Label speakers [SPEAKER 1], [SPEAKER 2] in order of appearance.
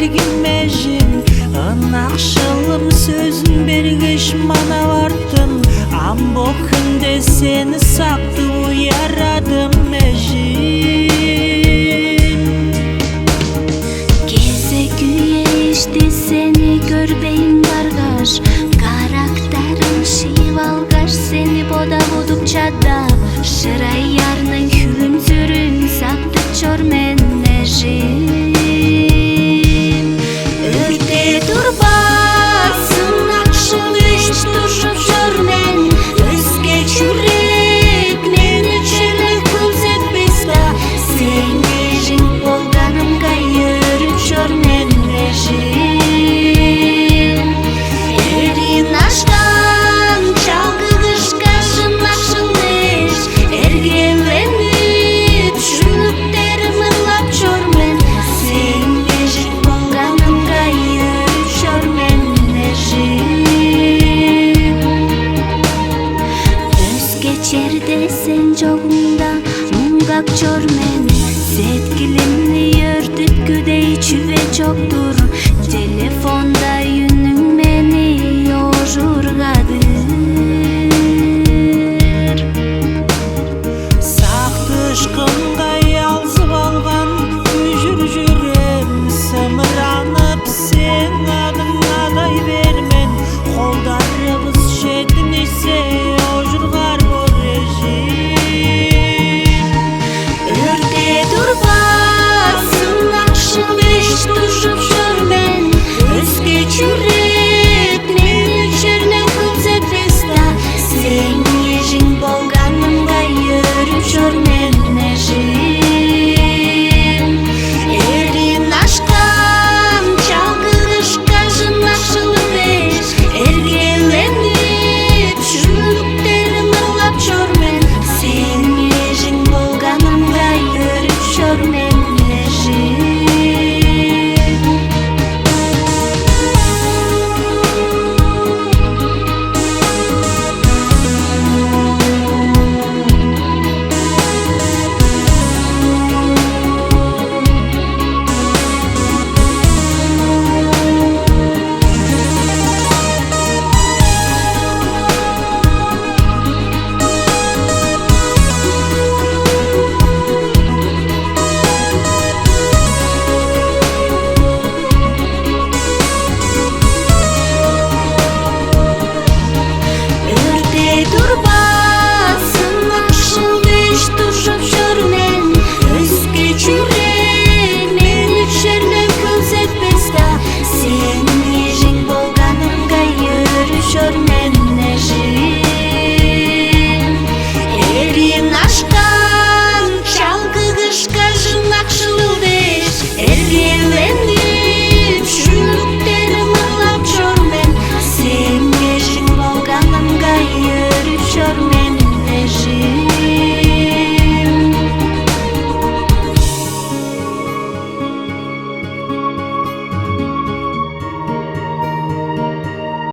[SPEAKER 1] бергим эжим, ынакшылым сөзүн бергеш мана бардым. Амбо күндө сени сактуу ярадым эжим.
[SPEAKER 2] Кесе күйешти сени көрбейм баргаш, карактерим шип алгаш, сени бода будуп чадап, шырайярнын күлүмсүрүн сактып чормен эжим. Өрте турбасын акшыл иш тушуп чормен, өзге жүрек мен үчүн күлсетпес да, сен эжиң болганымга өрүп чормен эжим. Эрин ашкан чалгыгышка акшыл эш, эргеленип шүлүктерим ырлап чормен, сен эжиң болганымга өрүп чормен эжим. Өзге жерде сен жогуңда муңгак чормен, сеткилимни өртүткүдөй чүбе чокту